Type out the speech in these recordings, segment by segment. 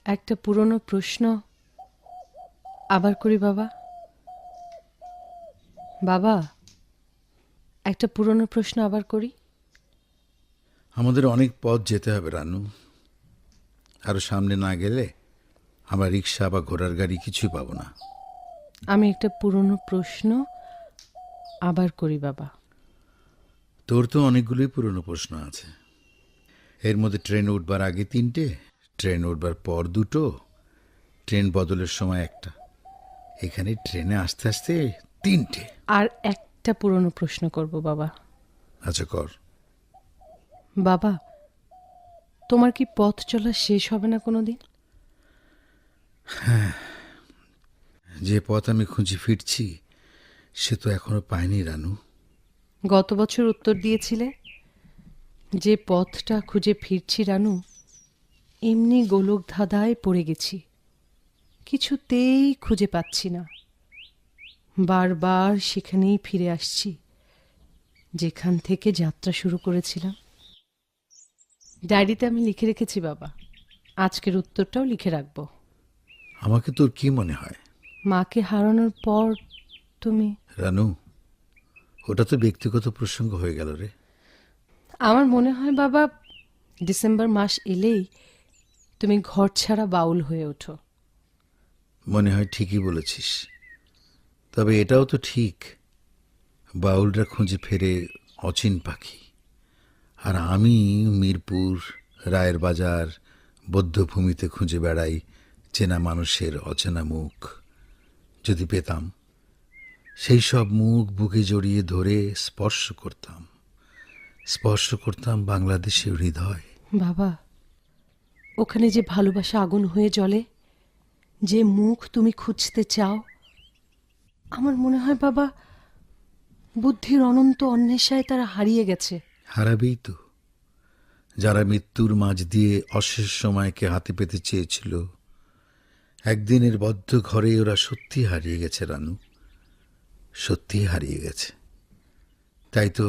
একটা পুরনো প্রশ্ন আবার করি বাবা। বাবা, একটা পুরনো প্রশ্ন আবার করি। আমাদের অনেক পথ যেতে হবে রানু। আরো সামনে না গেলে আমরা রিক্সা বা ঘোড়ার গাড়ি কিছুই পাবো না। আমি একটা পুরনো প্রশ্ন আবার করি বাবা। তোর তো অনেকগুলোই পুরনো প্রশ্ন আছে। এর মধ্যে ট্রেন উঠবার আগে 3টে, ট্রেন উঠবার পর 2টো, ট্রেন বদলের সময় একটা, এখানে ট্রেনে আসতে আসতে 3টে। আর একটা পুরনো প্রশ্ন করব বাবা। আচ্ছা কর। বাবা, তোমার কি পথ চলা শেষ হবে না কোনোদিন? যে পথ আমি খুঁজে ফিরছি সে তো এখনো পাইনি রানু। গত বছর উত্তর দিয়েছিলে, যে পথটা খুঁজে ফিরছি রানু, এমনি গোলক ধাঁধায় পড়ে গেছি, কিছুতেই খুঁজে পাচ্ছি না। বারবার সেখানেই ফিরে আসছি যেখান থেকে যাত্রা শুরু করেছিলাম। ডায়েরিতে আমি লিখে রেখেছি বাবা, আজকের উত্তরটাও লিখে রাখবো। আমাকে তোর কি মনে হয় মাকে হারানোর পর তুমি... রানু? ওটা তো ব্যক্তিগত প্রসঙ্গ হয়ে গেল রে। আমার মনে হয় বাবা, ডিসেম্বর মাস এলেই তুমি ঘর ছাড়া বাউল হয়ে ওঠো। মনে হয় ঠিকই বলেছিস। তবে এটাও তো ঠিক, বাউলরা খুঁজে ফেরে অচিন পাখি, আর আমি মিরপুর, রায়ের বাজার, বৌদ্ধভূমিতে খুঁজে বেড়াই চেনা মানুষের অচেনা মুখ। যদি পেতাম, সেই সব মুখ বুকে জড়িয়ে ধরে স্পর্শ করতাম বাংলাদেশের হৃদয়। বাবা, ওখানে যে ভালোবাসা আগুন হয়ে জ্বলে, যে মুখ তুমি খুঁজতে চাও, আমার মনে হয় বাবা, বুদ্ধির অনন্ত অন্বেষায় তারা হারিয়ে গেছে। হারাবেই তো। যারা মৃত্যুর মাঝ দিয়ে অশেষ সময়কে হাতে পেতে চেয়েছিল, একদিনের বদ্ধ ঘরে ওরা সত্যি হারিয়ে গেছে রানু, সত্যি হারিয়ে গেছে। তাই তো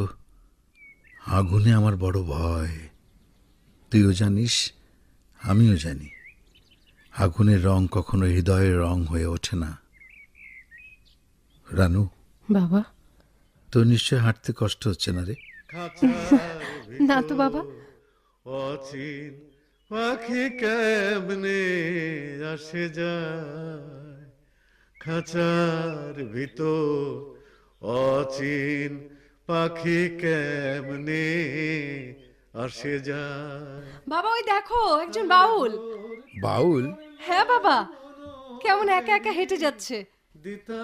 আগুনে আমার বড় ভয়। তুইও জানিস, আমিও জানি, আগুনের রং কখনো হৃদয়ের রং হয়ে ওঠে না রানু। বাবা, তোর নিশ্চয় হাঁটতে কষ্ট হচ্ছে না রে? না তো বাবা। অচিন পাখি কেমনে আসে যায় খাঁচার ভিতর, অচিন পাখি কেমনে আসে যায়। বাবা, ওই দেখো একজন বাউল। বাউল? হ্যাঁ বাবা, কেমন একা একা হেঁটে যাচ্ছে,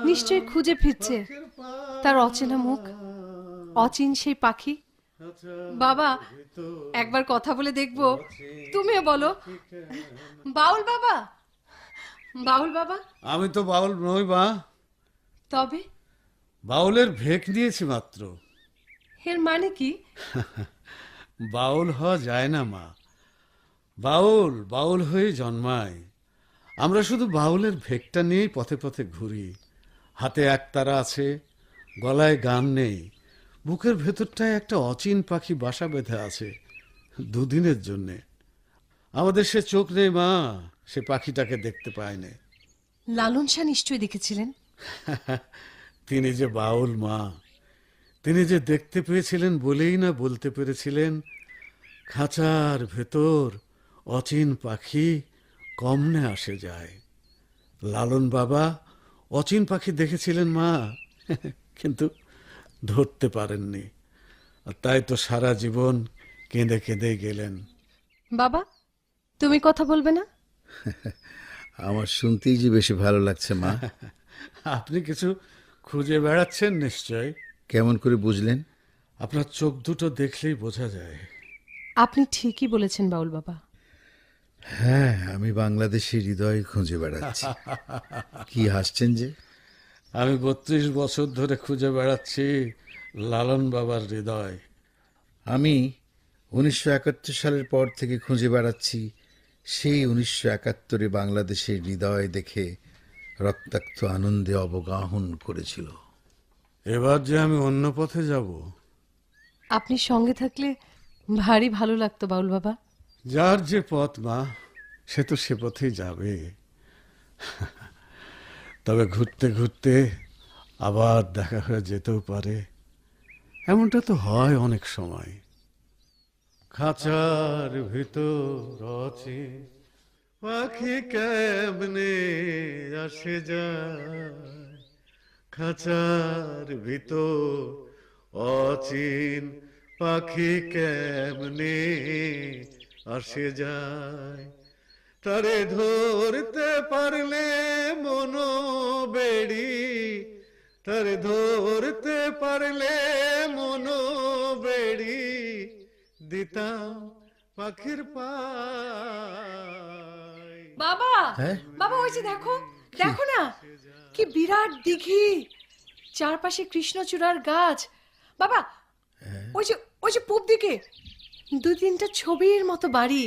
নিশ্চয়ই খুঁজে ফিরছে তার অচেনা মুখ, অচিন সেই পাখি। বাবা, একবার কথা বলে দেখবো, তুমিও বলো। বাউল বাবা, বাউল বাবা। আমি তো বাউল নই মা, তবে বাউলের ভেক নিয়েছি মাত্র। এর মানে কি? বাউল হওয়া যায় না মা, বাউল বাউল হয়ে জন্মায়। আমরা শুধু বাউলের ভেকটা নিয়েই পথে পথে ঘুরি। হাতে একতারা আছে, গলায় গান নেই, বুকের ভেতরটায় একটা অচিন পাখি বাসা বেঁধে আছে দুদিনের জন্যে। আমাদের সে চোখ নেই মা, সে পাখিটাকে দেখতে পায় না। লালন শাহ নিশ্চয়ই দেখেছিলেন। তিনি যে বাউল মা, তিনি যে দেখতে পেয়েছিলেন বলেই না বলতে পেরেছিলেন, খাঁচার ভেতর অচিন পাখি কমনে আসে যায়। লালন বাবা অচিন পাখি দেখেছিলেন মা, কিন্তু ধরতে পারেননি। আর তাই তো সারা জীবন কেঁদে কেঁদে গেলেন। বাবা, তুমি কথা বলবে না? আমার শুনতেই যে বেশি ভালো লাগছে মা। আপনি কিছু খুঁজে বেড়াচ্ছেন নিশ্চয়। কেমন করে বুঝলেন? আপনার চোখ দুটো দেখলেই বোঝা যায়। আপনি ঠিকই বলেছেন বাউল বাবা। হ্যাঁ, আমি বাংলাদেশের হৃদয় খুঁজে বেড়াচ্ছি। কি হাসছেন যে? আমি 32 বছর ধরে খুঁজে বেড়াচ্ছি লালন বাবার হৃদয়। আমি 1971 সালের পর থেকে খুঁজে বেড়াচ্ছি সেই 1971-এ বাংলাদেশের হৃদয় দেখে রক্তাক্ত আনন্দে অবগাহন করেছিল। এবার যে আমি অন্য পথে যাব। আপনি সঙ্গে থাকলে ভারী ভালো লাগতো বাউল বাবা। যার যে পথ মা, সে তো সে পথেই যাবে। তবে ঘুরতে ঘুরতে আবার দেখা হয়ে যেতেও পারে, এমনটা তো হয় অনেক সময়। খাঁচার ভিতর আছে পাখি কেমনে আসে যায়, খাঁচার ভিতর অচিন পাখি কেমনে আসে যায়, তারে ধরতে পারলে মনো বেড়ি, তারে ধরতে পারলে মনো বেড়ি দিতাম পাখির পায়। বাবা, হ্যাঁ? বাবা ওই যে দেখো, দেখো না, কি বিরাট দিঘি, চারপাশে কৃষ্ণচূড়ার গাছ। বাবা, ওই যে পূব দিকে 2-3টা ছবির মতো বাড়ি।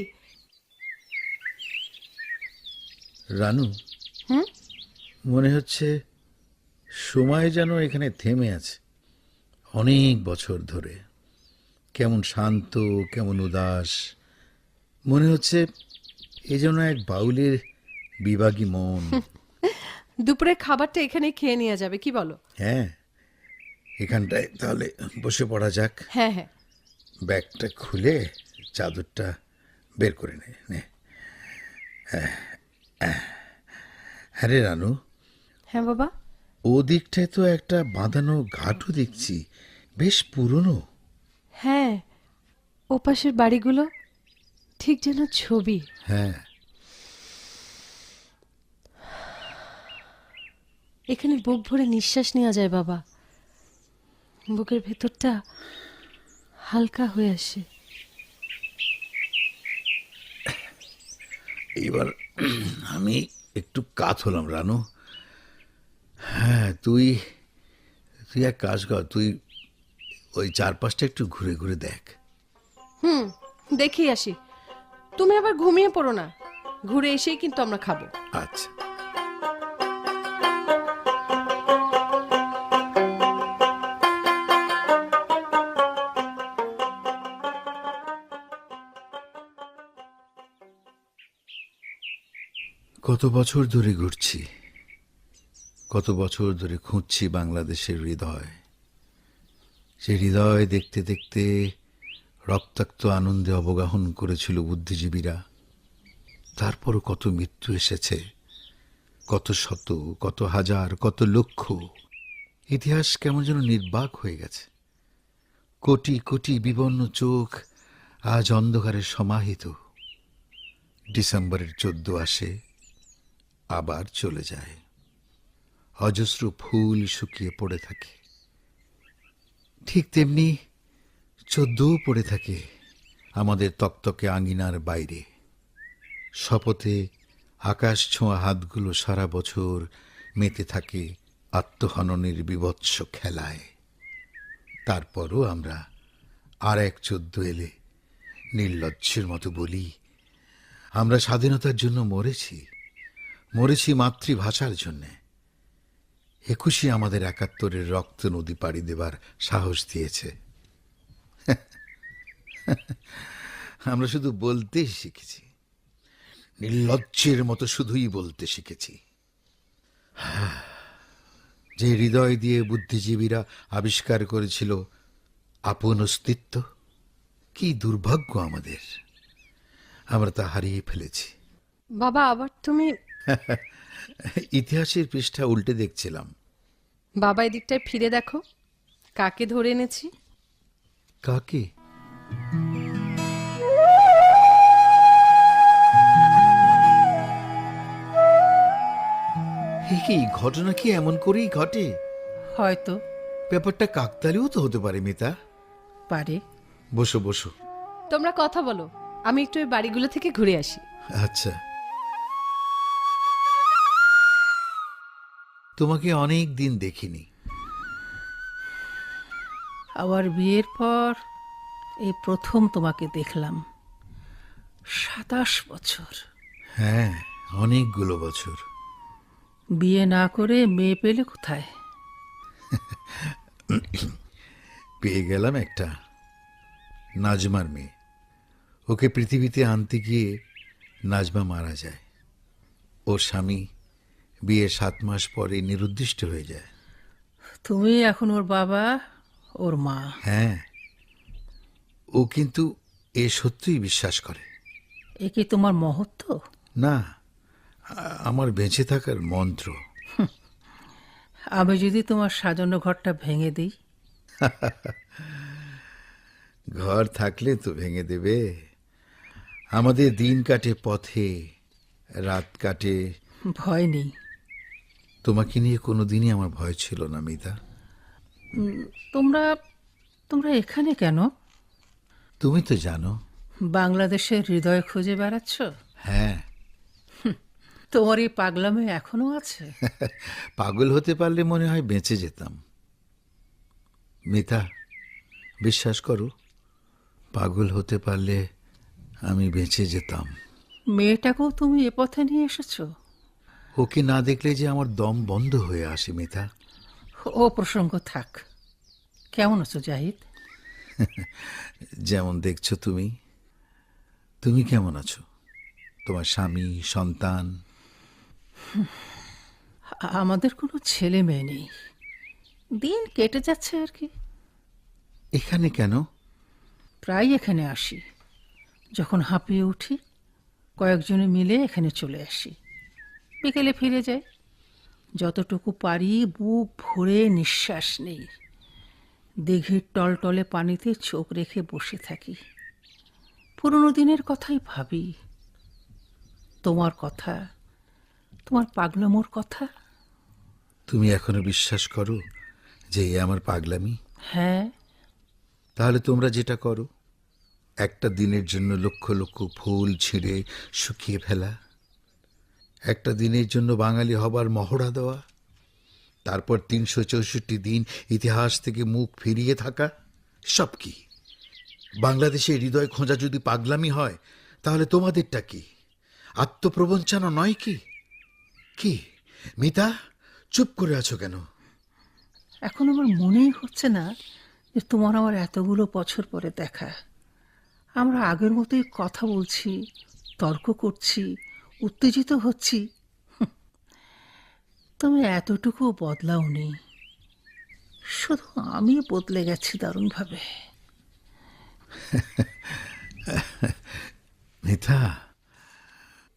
রানু, হুম? মনে হচ্ছে সময় যেন এখানে থেমে আছে অনেক বছর ধরে। কেমন শান্ত, কেমন উদাস মনে হচ্ছে। এ যেন এক বাউলের বিভাগী মন। দুপুরের খাবারটা এখানে খেয়ে নিয়ে যাবে, কি বলো? হ্যাঁ, এখানটায় তাহলে বসে পড়া যাক। হ্যাঁ হ্যাঁ। ব্যাগটা খুলে চাদরটা বের করে নে। হ্যাঁ রে রানু, হ্যাঁ বাবা। ও দিকটায় তো একটা বাঁধানো ঘাটও দেখছি, বেশ পুরনো। হ্যাঁ, ওপাশের বাড়িগুলো ঠিক যেন ছবি। হ্যাঁ, এখানে বুক ভরে নিঃশ্বাস নেওয়া যায় বাবা, বুকের ভেতরটা হালকা হয়ে আসে। এইবার আমি একটু কাত হলাম রানু। হ্যাঁ, তুই এক কাজ কর, তুই ওই চারপাশটা একটু ঘুরে ঘুরে দেখ। দেখি আসি, তুমি আবার ঘুমিয়ে পড়ো না, ঘুরে এসেই কিন্তু আমরা খাবো। আচ্ছা। কত বছর ধরে ঘুরছি, কত বছর ধরে খুঁজছি বাংলাদেশের হৃদয়। সে হৃদয় দেখতে দেখতে রক্তাক্ত আনন্দে অবগাহন করেছিল বুদ্ধিজীবীরা। তারপরও কত মৃত্যু এসেছে, কত শত, কত হাজার, কত লক্ষ। ইতিহাস কেমন যেন নির্বাক হয়ে গেছে। কোটি কোটি বিবর্ণ চোখ আজ অন্ধকারে সমাহিত। ডিসেম্বরের 14 আসে, আবার চলে যায়। অজস্র ফুল শুকিয়ে পড়ে থাকে, ঠিক তেমনি 14 পড়ে থাকে আমাদের তকতকে আঙিনার বাইরে। শপথে আকাশ ছোঁয়া হাতগুলো সারা বছর মেতে থাকে আত্মহননের বীভৎস খেলায়। তারপরও আমরা আর এক 14 এলে নির্লজ্জের মতো বলি, আমরা স্বাধীনতার জন্য মরেছি, মরেছি মাতৃভাষার জন্যে। 21 আমাদের 71-এর রক্ত নদী পাড়ি দেবার সাহস দিয়েছে। আমরা শুধু বলতেই শিখেছি, নির্লজ্জের মতো শুধুই বলতে শিখেছি। যে হৃদয় দিয়ে বুদ্ধিজীবীরা আবিষ্কার করেছিল আপন অস্তিত্ব, কি দুর্ভাগ্য আমাদের, আমরা তা হারিয়ে ফেলেছি। বাবা, আবার তুমি? ইতিহাসের পৃষ্ঠা উল্টে দেখছিলাম। বাবা এদিকটায় ফিরে দেখো, কাকে ধরে এনেছি। কাকে? কি ঘটনা কি এমন করেই ঘটে? হয়তো ব্যাপারটা কাকতালীয় তো হতে পারে মিতা। পারে। বসো বসো। তোমরা কথা বলো, আমি একটু ওই বাড়িগুলো থেকে ঘুরে আসি। আচ্ছা। তোমাকে অনেক দিন দেখিনি। আবার বিয়ের পর এই প্রথম তোমাকে দেখলাম। 27 বছর। হ্যাঁ, অনেকগুলো বছর। বিয়ে না করে মেয়ে পেলে কোথায়? পেয়ে গেলাম একটা, নাজমার মেয়ে। ওকে পৃথিবীতে আনতে গিয়ে নাজমা মারা যায়। ওর স্বামী বিয়ের 7 মাস পরে নিরুদ্দিষ্ট হয়ে যায়। তুমি এখন ওর বাবা, ওর মা। হ্যাঁ, ও কিন্তু এ সত্যিই বিশ্বাস করে। এ কি তোমার মহত্ব? না, আমার বেঁচে থাকার মন্ত্র। আমি যদি তোমার সাজানো ঘরটা ভেঙে দিই? ঘর থাকলে তো ভেঙে দেবে। আমাদের দিন কাটে পথে, রাত কাটে। ভয় নেই। তোমাকে নিয়ে কোনোদিনই আমার ভয় ছিল না মিতা। তোমরা তোমরা এখানে কেন? তুমি তো জানো। বাংলাদেশের হৃদয় খুঁজে বেড়াচ্ছ? হ্যাঁ। তোমার এই পাগলামে এখনো আছে? পাগল হতে পারলে মনে হয় বেঁচে যেতাম। মিতা, বিশ্বাস করো, পাগল হতে পারলে আমি বেঁচে যেতাম। মেয়েটাকেও তুমি এ পথে নিয়ে এসেছো? ওকে না দেখলে যে আমার দম বন্ধ হয়ে আসে মিতা। ও প্রসঙ্গ থাক। কেমন আছো জাহিদ? যেমন দেখছো তুমি। তুমি কেমন আছো? তোমার স্বামী, সন্তান? আমাদের কোনো ছেলে মেয়ে নেই, দিন কেটে যাচ্ছে আর কি। এখানে কেন? প্রায় এখানে আসি। যখন হাঁপিয়ে উঠি কয়েকজনে মিলে এখানে চলে আসি, বিকেলে ফিরে যাই। যতটুকু পারি বুক ভরে নিঃশ্বাস নেই। দিঘির টলটলে পানিতে চোখ রেখে বসে থাকি। পুরনো দিনের কথাই ভাবি, তোমার কথা, তোমার পাগলামোর কথা। তুমি এখনো বিশ্বাস করো যে এ আমার পাগলামি? হ্যাঁ। তাহলে তোমরা যেটা করো, একটা দিনের জন্য লক্ষ লক্ষ ফুল ছিঁড়ে শুকিয়ে ফেলা, একটা দিনের জন্য বাঙালি হবার মহড়া দেওয়া, তারপর 364 দিন ইতিহাস থেকে মুখ ফিরিয়ে থাকা, সব কি? বাংলাদেশের হৃদয় খোঁজা যদি পাগলামি হয়, তাহলে তোমাদেরটা কি? আত্মপ্রবঞ্চনা নয় কি? কি মিতা, চুপ করে আছো কেন? এখন আমার মনেই হচ্ছে না যে তোমার আমার এতগুলো বছর পরে দেখা। আমরা আগের মতোই কথা বলছি, তর্ক করছি, উত্তেজিত হচ্ছি। তুমি এতটুকু বদলাওনি, শুধু আমি বদলে গেছি দারুণভাবে। মিতা,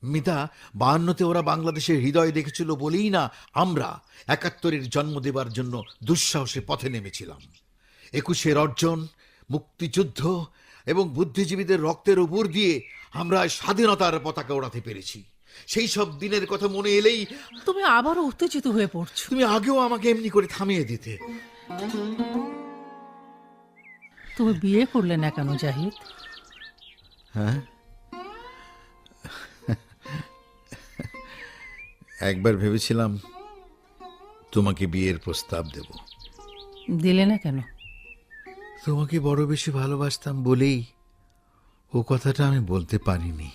মিতা, 52-তে ওরা বাংলাদেশের হৃদয় দেখেছিল বলেই না আমরা 71-এর জন্ম দেবার জন্য দুঃসাহসে পথে নেমেছিলাম। 21-এর অর্জন, মুক্তিযুদ্ধ এবং বুদ্ধিজীবীদের রক্তের উপর দিয়ে আমরা স্বাধীনতার পতাকা ওড়াতে পেরেছি। সেই সব দিনের কথা মনে এলেই তুমি আবারও উত্তেজিত হয়ে পড়ছো। তুমি আগেও আমাকে এমনি করে থামিয়ে দিতে। তুমি বিয়ে করলে না কেন জাহিদ? হ্যাঁ, একবার ভেবেছিলাম তোমাকে বিয়ের প্রস্তাব দেব। দিলে না কেন? তোমাকে বড় বেশি ভালোবাসতাম বলেই ও কথাটা আমি বলতে পারিনি।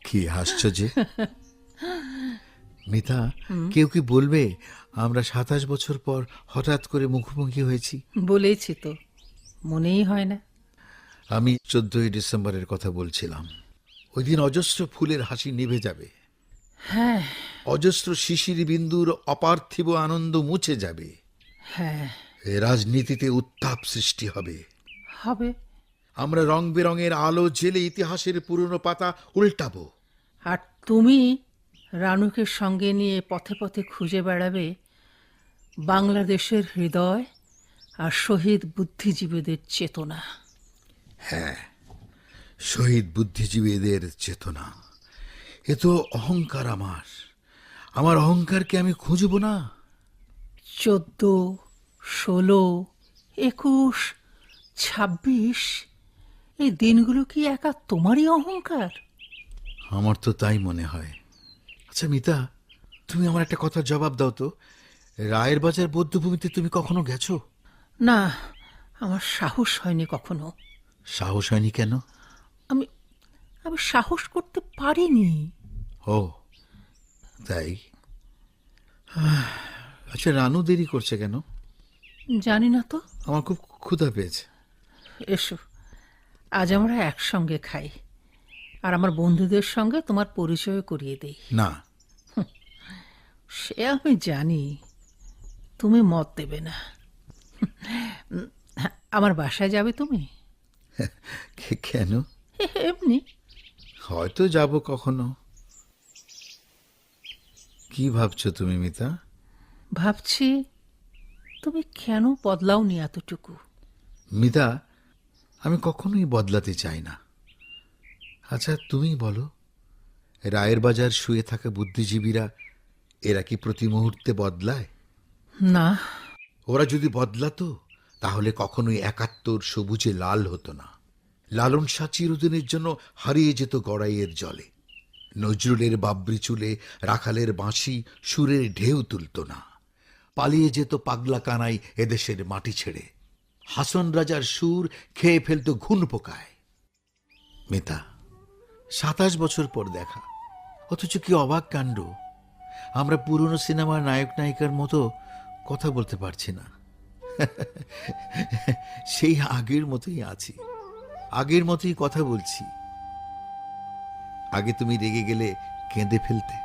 কি হাসছো যে মিতা? কেউ কি বলবে আমরা 27 বছর পর হঠাৎ করে মুখোমুখি হয়েছি? বলেইছি তো, মনেই হয় না। আমি 14ই ডিসেম্বরের কথা বলছিলাম। ওই দিন অজস্র ফুলের হাসি নিভে যাবে। হ্যাঁ অজস্র শিশির বিন্দুর অপার্থিব আনন্দ মুছে যাবে। হ্যাঁ, এ রাজনীতিতে উত্তাপ সৃষ্টি হবে। হবে। আমরা রং বেরঙের আলো জেলে ইতিহাসের পুরনো পাতা উল্টাবো। আর তুমি রানুকে সঙ্গে নিয়ে পথে পথে খুঁজে বেড়াবে বাংলাদেশের হৃদয় আর শহীদ বুদ্ধিজীবীদের চেতনা। হ্যাঁ, শহীদ বুদ্ধিজীবীদের চেতনা। এ তো অহংকার আমার। আমার অহংকারকে আমি খুঁজব না? 14, 16, 21, 26 এই দিনগুলো কি একা তোমারই অহংকার? আমার তো তাই মনে হয়। আচ্ছা মিতা, তুমি আমার একটা কথার জবাব দাও তো। রায়ের বাজার বৌদ্ধভূমিতে তুমি কখনো গেছো? না, আমার সাহস হয়নি কখনো। সাহস হয়নি কেন? আমি আমি সাহস করতে পারিনি। ও তাই? আচ্ছা, রানু দেরি করছে কেন? জানি না তো। আমার খুব ক্ষুধা পেয়েছে। এসো, আজ আমরা একসঙ্গে খাই। আর আমার বন্ধুদের সঙ্গে তোমার পরিচয় করিয়ে দেই। না, সে আমি জানি তুমি মত দেবে না। আমার বাসায় যাবে তুমি? কেন? এমনি। হয়তো যাব কখনো। কি ভাবছো তুমি মিতা? ভাবছি তুমি কেন বদলাওনি এতটুকু। মিতা, আমি কখনোই বদলাতে চাই না। আচ্ছা তুমি বলো, রায়ের বাজার শুয়ে থাকা বুদ্ধিজীবীরা এরা কি প্রতি মুহূর্তে বদলায়? না, ওরা যদি বদলাতো তাহলে কখনোই ৭১ সবুজে লাল হতো না। লালন শাহ চিরদিনের জন্য হারিয়ে যেত গড়াইয়ের জলে। নজরুলের বাবরি চুলে রাখালের বাঁশি সুরের ঢেউ তুলত না। পালিয়ে যেত পাগলা কানাই এদেশের মাটি ছেড়ে। হাসন রাজার সুর খেয়ে ফেলত ঘুন পোকায়। মিতা, ২৭ বছর পর দেখা, অথচ কি অবাক কাণ্ড, আমরা পুরনো সিনেমার নায়ক নায়িকার মতো কথা বলতে পারছি না। সেই আগের মতোই আছি, আগের মতোই কথা বলছি। আগে তুমি রেগে গেলে কেঁদে ফেলতে,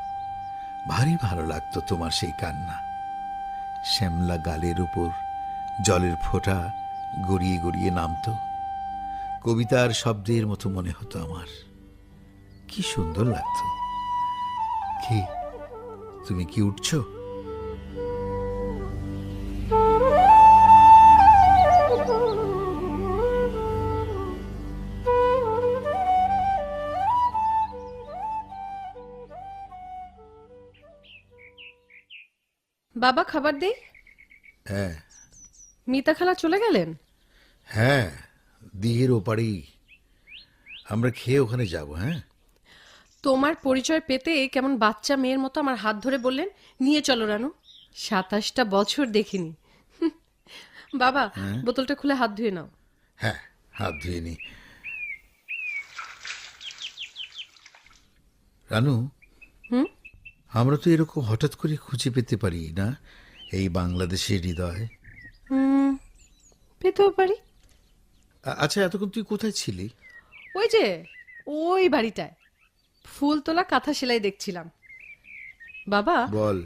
ভারী ভালো লাগতো তোমার সেই কান্না। শ্যামলা গালের উপর জলের ফোঁটা গড়িয়ে গড়িয়ে নামতো, কবিতার শব্দের মতো মনে হতো আমার। কি সুন্দর লাগতো। কি তুমি কি উঠছো? বাবা, খাবার দেই? হ্যাঁ মিতা খালা চলে গেলেন? হ্যাঁ, দিঘির ওপারেই। আমরা খেয়ে ওখানে যাব। হ্যাঁ, তোমার পরিচয় পেতে কেমন বাচ্চা মেয়ের মতো আমার হাত ধরে বললেন, নিয়ে চলো রানু। ২৭টা বছর দেখিনি। বাবা, বোতলটা খুলে হাত ধুয়ে নাও। হ্যাঁ, হাত ধুয়ে নি। রানু, আমরা তো এরকম হঠাৎ করে খুঁজে পেতে পারি না এই বাংলাদেশের হৃদয়। পেতেও পারি। আচ্ছা, এতক্ষণ তুই কোথায় ছিলি? ওই যে ওই বাড়িটায় ফুল তোলা কাঁথা সেলাই দেখছিলাম। বাবা, বল।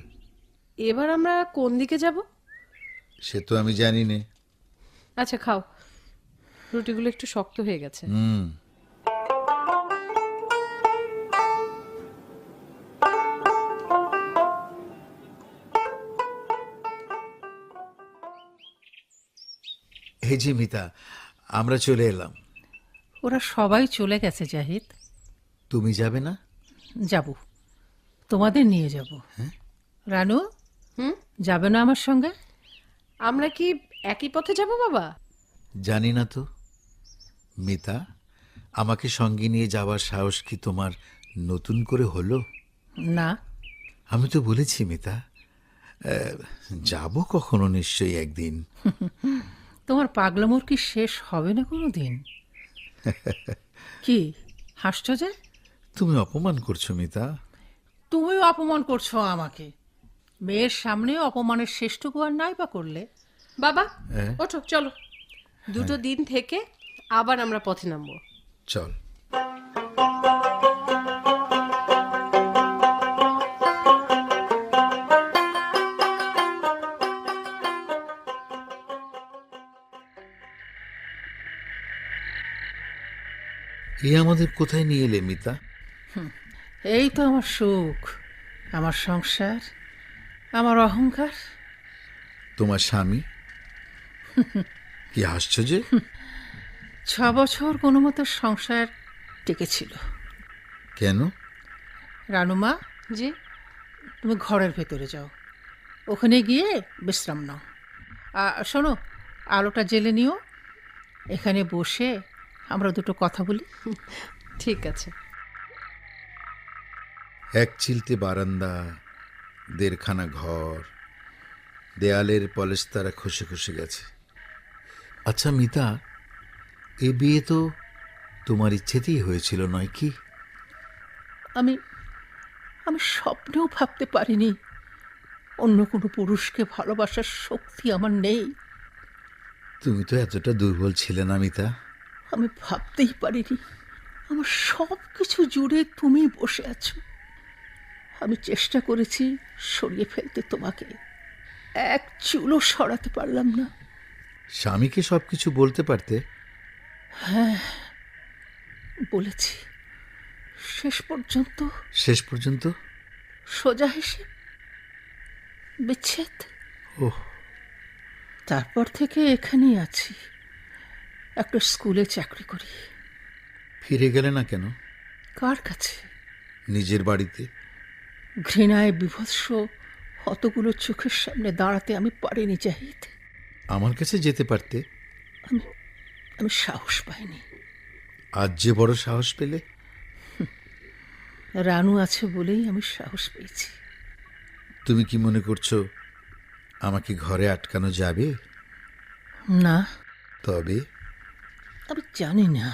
এবার আমরা কোন দিকে যাব? সে তো আমি জানি নে। আচ্ছা খাও, রুটিগুলো একটু শক্ত হয়ে গেছে। হে জি মিতা, আমরা চলে এলাম। ওরা সবাই চলে গেছে জাহিদ। তুমি যাবে না? যাব, তোমাদের নিয়ে যাব। রানু, যাবে না আমার সঙ্গে? আমরা কি একই পথে যাব বাবা? জানি না তো মিতা, আমাকে সঙ্গে নিয়ে যাওয়ার সাহস কি তোমার নতুন করে হলো? না। আমি তো বলেছি মিতা, যাব কখনো নিশ্চয়ই একদিন। তোমার পাগলামোর কি শেষ হবে না কোনো দিন? কি হাসছো যে? তুমি অপমান করছো মিতা। তুমিও অপমান করছো আমাকে। মেয়ের সামনে অপমানের শেষটুকু আর নাই বা করলে। বাবা ওঠো, চলো, দুটো দিন থেকে আবার আমরা পথে নামবো। চল। এ আমাদের কোথায় নিয়ে এলে মিতা? এই তো আমার সুখ, আমার সংসার, আমার অহংকার। তোমার স্বামী? কি হাসছো যে? 6 বছর কোনো মতো সংসার টেকেছিল। কেন? রানুমা, জি? তুমি ঘরের ভেতরে যাও, ওখানে গিয়ে বিশ্রাম নাও। শোনো, আলোটা জ্বেলে নিও, এখানে বসে আমরা দুটো কথা বলি। ঠিক আছে। এক চিলতে বারান্দা, ১.৫খানা ঘর, দেয়ালের পলেস্তারা খসে খসে গেছে। আচ্ছা মিতা, এ বিয়ে তো তোমার ইচ্ছেতেই হয়েছিল নয় কি? আমি আমি স্বপ্নেও ভাবতে পারিনি অন্য কোনো পুরুষকে ভালোবাসার শক্তি আমার নেই। তুমি তো এতটা দুর্বল ছিলে না মিতা। আমি ভাবতেই পারিনি আমার সব কিছু জুড়ে তুমি বসে আছো। আমি চেষ্টা করেছি সরিয়ে ফেলতে তোমাকে, এক চুলও সরাতে পারলাম না। স্বামীকে সবকিছু বলতে পারতে। বলেছি, শেষ পর্যন্ত শেষ পর্যন্ত? সোজা হিসেব, বিচ্ছেদ। ওহ, তারপর থেকে এখানেই আছি, একটা স্কুলে চাকরি করি। ফিরে গেলে না কেন? কার কাছে? নিজের বাড়িতে। ঘৃণায় বিভৎস অতগুলো চোখের সামনে দাঁড়াতে আমি পারিনি জাহিদ। আমার কাছে যেতে পারতে। আমি সাহস পাইনি। আজ যে বড় সাহস পেলে। রানু আছে বলেই আমি সাহস পেয়েছি। তুমি কি মনে করছো আমাকে ঘরে আটকানো যাবে? না, তবে আমি জানি না।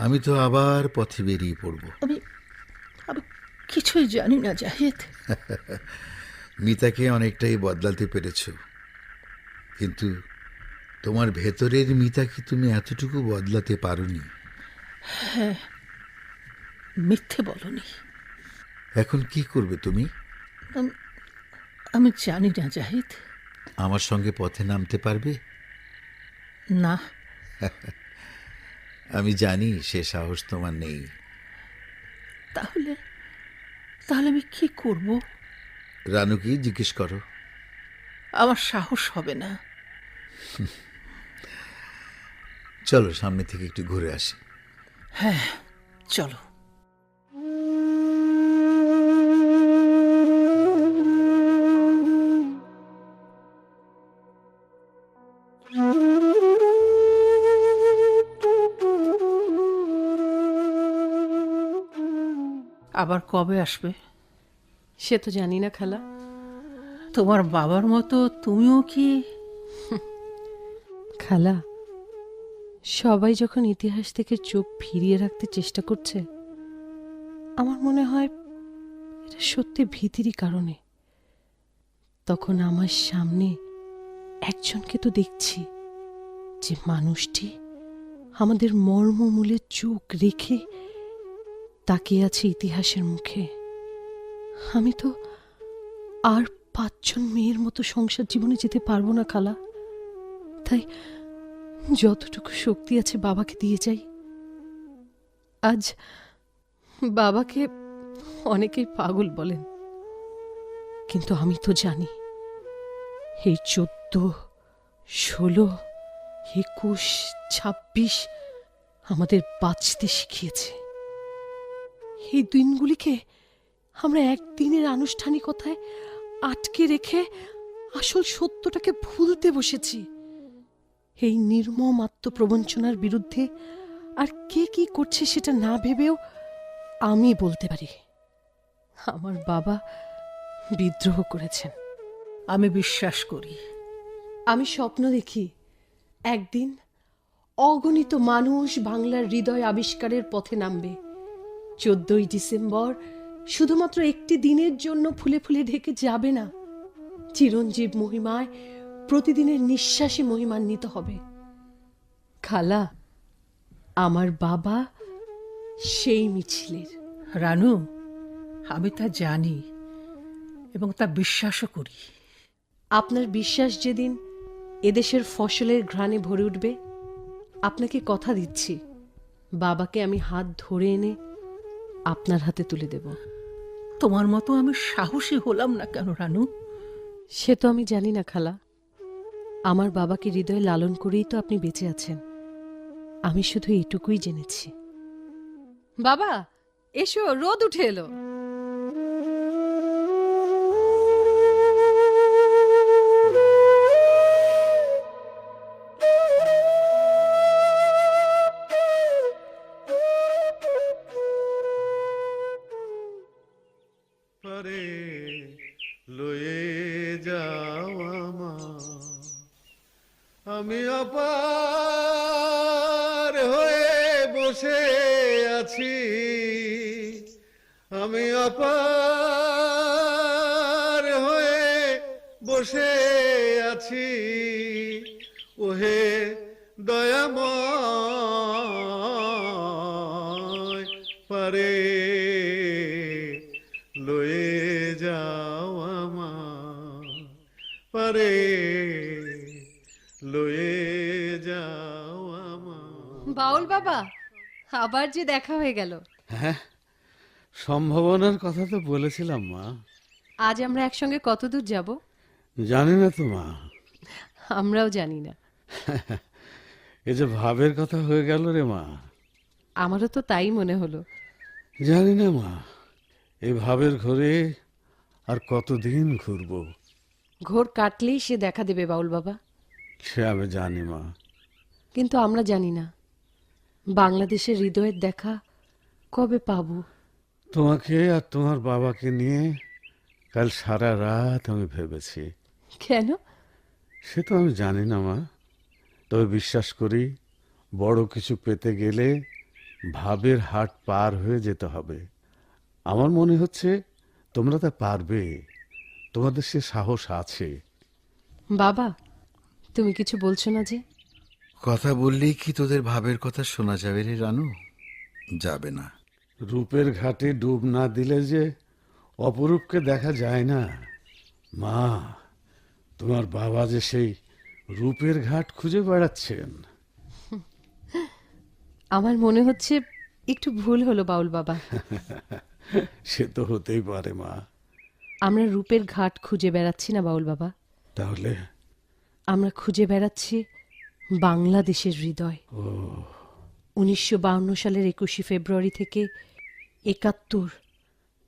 আমি তো আবার পথে বেরিয়ে পড়ব। আমি আমি কিছুই জানি না জাহিদ। মিতাকে অনেকটাই বদলাতে পেরেছ, কিন্তু তোমার ভেতরের মিতাকে তুমি এতটুকু বদলাতে পারোনি। মিথ্যে বলনি। এখন কি করবে তুমি? আমি জানি না জাহিদ। আমার সঙ্গে পথে নামতে পারবে? না। আমি জানি সে সাহস তোমার নেই। তাহলে তাহলে আমি কি করব? রানুকে জিজ্ঞেস করো। আমার সাহস হবে না। চলো সামনে থেকে একটু ঘুরে আসি। হ্যাঁ, চলো। আবার কবে আসবে? সে তো জানি না খালা। তোমার বাবার মতো তুমিও কি? খালা, সবাই যখন ইতিহাস থেকে চোখ ফিরিয়ে রাখতে চেষ্টা করছে, আমার মনে হয় এটা সত্যি ভীতিরই কারণে। তখন আমার সামনে একজনকে তো দেখছি, যে মানুষটি আমাদের মর্মমূলে চোখ রেখে তাকিয়ে আছে ইতিহাসের মুখে। আমি তো আর 5জন মেয়ের মতো সংসার জীবনে যেতে পারবো না খালা। তাই যতটুকু শক্তি আছে বাবাকে দিয়ে যাই। আজ বাবাকে অনেকেই পাগল বলেন, কিন্তু আমি তো জানি এই 14, 16, 21, 26 আমাদের বাঁচতে শিখিয়েছে। এই দিনগুলিকে আমরা একদিনের আনুষ্ঠানিকতায় আটকে রেখে আসল সত্যটাকে ভুলতে বসেছি। এই নির্মম আত্মপ্রবঞ্চনার বিরুদ্ধে আর কে কি করছে সেটা না ভেবেও আমি বলতে পারি, আমার বাবা বিদ্রোহ করেছেন। আমি বিশ্বাস করি। আমি স্বপ্ন দেখি একদিন অগণিত মানুষ বাংলার হৃদয় আবিষ্কারের পথে নামবে। 14ই ডিসেম্বর শুধুমাত্র একটি দিনের জন্য ফুলে ফুলে ঢেকে যাবে না, চিরঞ্জীব মহিমায় প্রতিদিনের নিঃশ্বাসে মহিমান্বিত হবে। খালা, আমার বাবা সেই মিছিলের। রানু, আমি তা জানি এবং তা বিশ্বাসও করি। আপনার বিশ্বাস যেদিন এদেশের ফসলের ঘ্রাণে ভরে উঠবে, আপনাকে কথা দিচ্ছি, বাবাকে আমি হাত ধরে এনে আপনার হাতে তুলে দেব। তোমার মতো আমি সাহসী হলাম না কেন রানু? সে তো আমি জানি না খালা। আমার বাবাকে হৃদয়ে লালন করেই তো আপনি বেঁচে আছেন। আমি শুধু এটুকুই জেনেছি। বাবা এসো, রোদ উঠে এলো। পারে লয়ে যাওয়া মা, আমি অপার হয়ে বসে আছি, আমি অপার হয়ে বসে আছি, ওহে দয়াময় পারে লয়ে যাও আমার। বাউল বাবা, আবার যে দেখা হয়ে গেল। হ্যাঁ, সম্ভাবনার কথা তো বলেছিলাম মা। আজ আমরা একসঙ্গে কত দূর যাব জানি না তো মা, আমরাও জানি না। এ যে ভাবের কথা হয়ে গেল রে মা। আমারও তো তাই মনে হলো। জানি না মা, এই ভাবের ঘরে আর কতদিন ঘুরবো। ঘোর কাটলেই সে দেখা দেবে বাউল বাবা। সে আমি জানি মা। কিন্তু আমরা জানি না বাংলাদেশের হৃদয়ের দেখা কবে পাবো। তোমাকে আর তোমার বাবাকে নিয়ে কাল সারা রাত আমি ভেবেছি। কেন? সে তো আমি জানি না মা, তবে বিশ্বাস করি বড় কিছু পেতে গেলে ভাবের হাট পার হয়ে যেতে হবে। আমার মনে হচ্ছে তোমরা তা পারবে, তোমাদের সে সাহস আছে। বাবা, তুমি কিছু বলছো না যে? কথা বললেই কি তোদের ভাবের কথা শোনা যাবে রে রানু? যাবে না। রূপের ঘাটে ডুব না দিলে যে অপরূপকে দেখা যায় না। মা, তোমার বাবা যে সেই রূপের ঘাট খুঁজে বেড়াচ্ছেন। আমার মনে হচ্ছে একটু ভুল হলো বাউল বাবা। সে তো হতেই পারে মা। আমরা রূপের ঘাট খুঁজে বেড়াচ্ছি না বাউল বাবা, তাহলে আমরা খুঁজে বেড়াচ্ছি বাংলাদেশের হৃদয়। 1952 সালের 21শে ফেব্রুয়ারি থেকে 71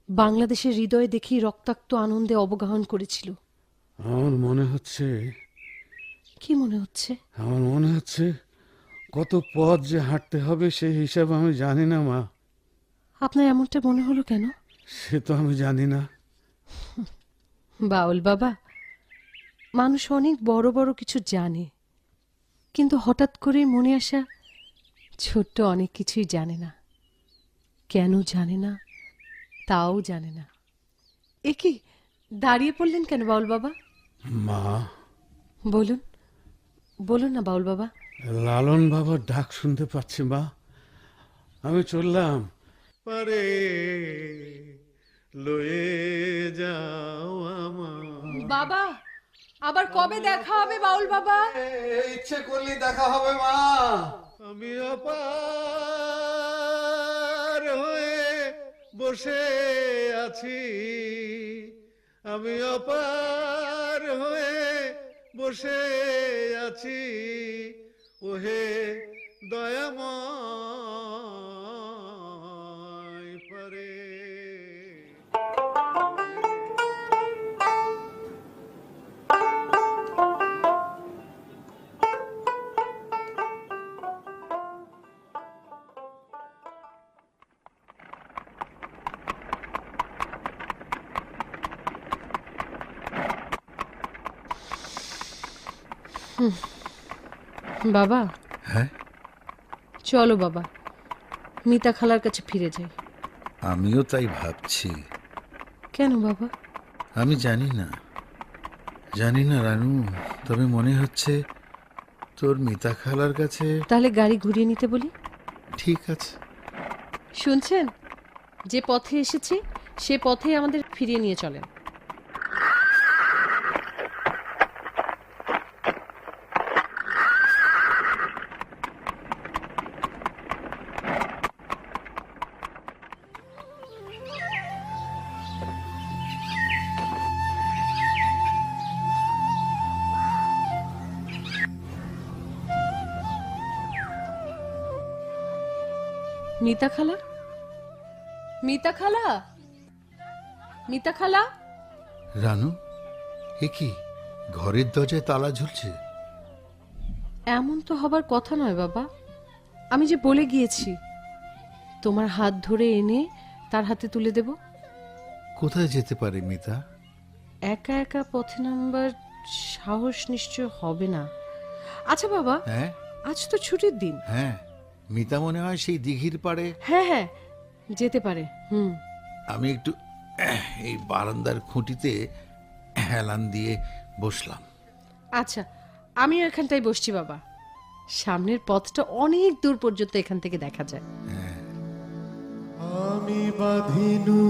বাংলাদেশের হৃদয় দেখি রক্তাক্ত আনন্দে অবগাহন করেছিল। আমার মনে হচ্ছে কি মনে হচ্ছে? আমার মনে হচ্ছে কত পথ যে হাঁটতে হবে সেই হিসাব আমি জানি না মা। আপনার এমনটা মনে হলো কেন? সে তো আমি জানি না। বাউল বাবা, মানুষ অনেক বড় বড় কিছু জানে, কিন্তু হঠাৎ করে মনে আসা ছোট্ট অনেক কিছুই জানে না। কেন জানে না তাও জানে না। এ কি, দাঁড়িয়ে পড়লেন কেন বাউল বাবা? মা, বলুন, বলুন না বাউল বাবা। লালন বাবার ডাক শুনতে পাচ্ছি মা। আমি চললাম পারে লয়ে যাও আমার। বাবা, আবার কবে দেখা হবে বাউল বাবা? ইচ্ছে করলে দেখা হবে মা। আমি অপার হয়ে বসে আছি, আমি অপার হয়ে বসে আছি, ওহে দয়াময় পারে। বাবা, হ্যাঁ, চলো বাবা, মিতা খালার কাছে ফিরে যাই। আমিও তাই ভাবছি। কেন বাবা? আমি জানি না, জানি না রানু, তবে মনে হচ্ছে তোর মিতা খালার কাছে। তাহলে গাড়ি ঘুরিয়ে নিতে বলি। ঠিক আছে। শুনছেন, যে পথে এসেছি সে পথে আমাদের ফিরিয়ে নিয়ে চলেন। মিতা খালা, মিতা খালা, মিতা খালা। রানু, এ কি, ঘরের দরজায় তালা ঝুলছে? এমন তো হবার কথা নয় বাবা। আমি যে বলে গিয়েছি তোমার হাত ধরে এনে তার হাতে তুলে দেব। কোথায় যেতে পারে মিতা? একা একা পথে নামবার সাহস নিশ্চয় হবে না। আচ্ছা বাবা, হ্যাঁ আজ তো ছুটির দিন। হ্যাঁ, মিতা মনে হয় সেই দিঘির পাড়ে। হ্যাঁ হ্যাঁ, যেতে পারে। আমি একটু এই বারান্দার খুঁটিতে হেলান দিয়ে বসলাম। আচ্ছা, আমিও এখানটাই বসছি বাবা। সামনের পথটা অনেক দূর পর্যন্ত এখান থেকে দেখা যায়। আমি বাঁধিনু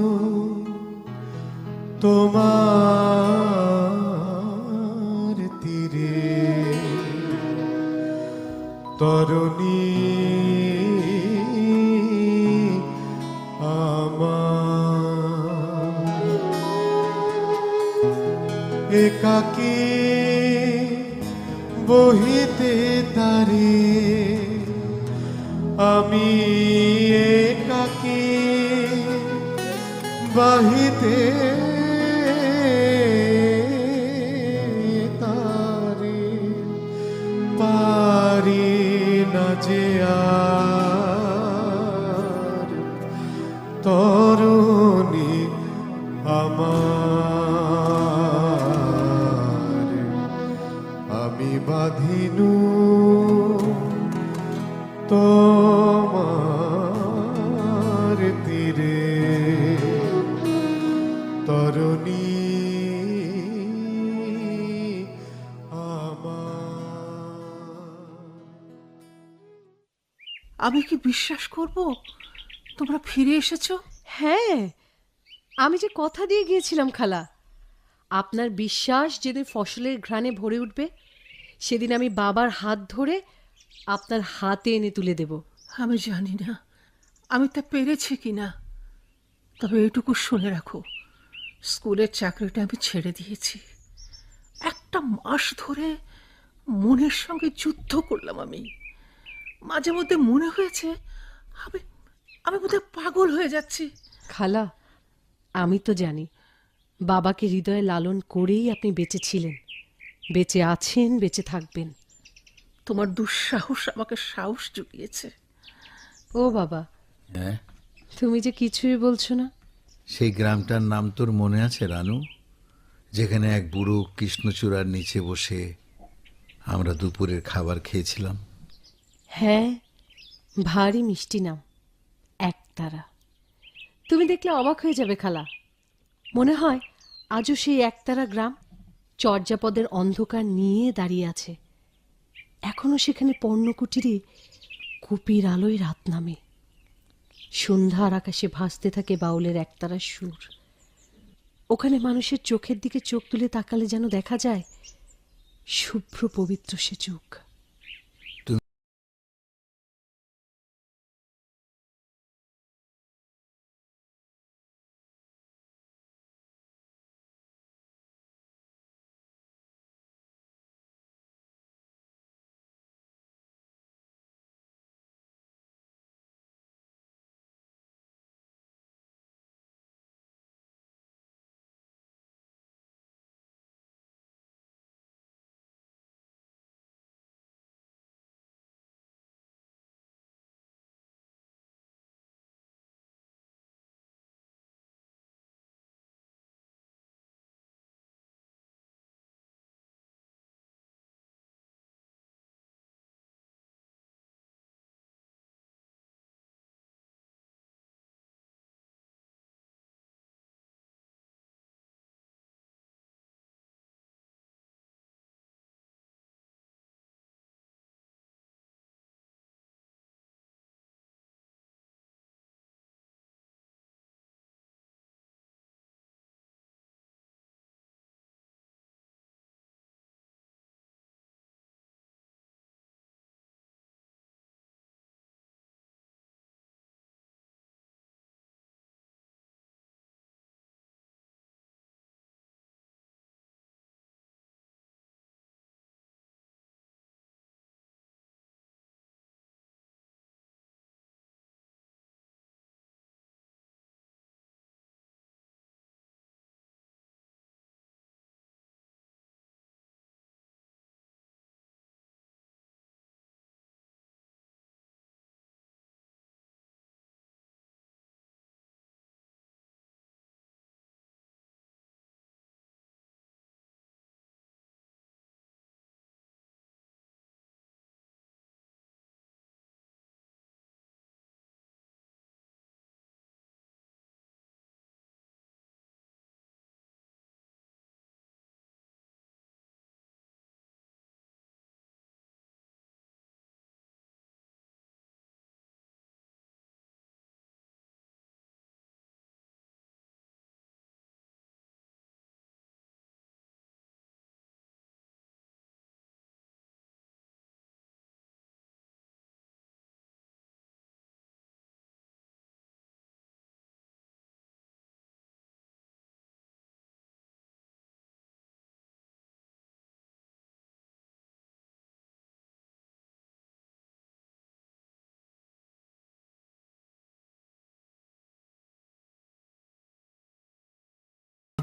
তোমার একাকী বহিতে তারে আমি একাকী বাহিতে তারে পারি না যে আর তরুণী আমার আমি বাঁধিনু তোমার তীরে তরুণী আমি কি বিশ্বাস করব তোমরা ফিরে এসেছো? হ্যাঁ, আমি যে কথা দিয়ে গিয়েছিলাম খালা, আপনার বিশ্বাস যেদিন ফসলের ঘ্রাণে ভরে উঠবে সেদিন আমি বাবার হাত ধরে আপনার হাতে এনে তুলে দেব। আমি জানি না আমি তা পেরেছি কিনা, তবে এইটুকু শুনে রাখো, স্কুলের চাকরিটা আমি ছেড়ে দিয়েছি। একটা মাস ধরে মনের সঙ্গে যুদ্ধ করলাম আমি। মাঝে মধ্যে মনে হয়েছে আমি আমি বোধহয় পাগল হয়ে যাচ্ছি। খালা, আমি তো জানি বাবাকে হৃদয়ে লালন করেই আপনি বেঁচে ছিলেন, বেঁচে আছেন, বেঁচে থাকবেন। তোমার দুঃসাহস আমাকে সাহস জুগিয়েছে। ও বাবা, হ্যাঁ, তুমি যে কিছুই বলছো না। সেই গ্রামটার নাম তোর মনে আছে রানু? যেখানে এক বুড়ো কৃষ্ণচূড়ার নিচে বসে আমরা দুপুরের খাবার খেয়েছিলাম। হ্যাঁ, ভারী মিষ্টি নাম, একতারা। তুমি দেখলে অবাক হয়ে যাবে খালা। মনে হয় আজও সেই একতারা গ্রাম চর্যাপদের অন্ধকার নিয়ে দাঁড়িয়ে আছে। এখনো সেখানে পর্ণকুটিরে কুপির আলোয় রাত নামে, সন্ধ্যার আকাশে ভাসতে থাকে বাউলের একতারা সুর। ওখানে মানুষের চোখের দিকে চোখ তুলে তাকালে যেন দেখা যায় শুভ্র পবিত্র সে চোখ।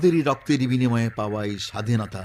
আমাদেরই রক্তের বিনিময়ে পাওয়া এই স্বাধীনতা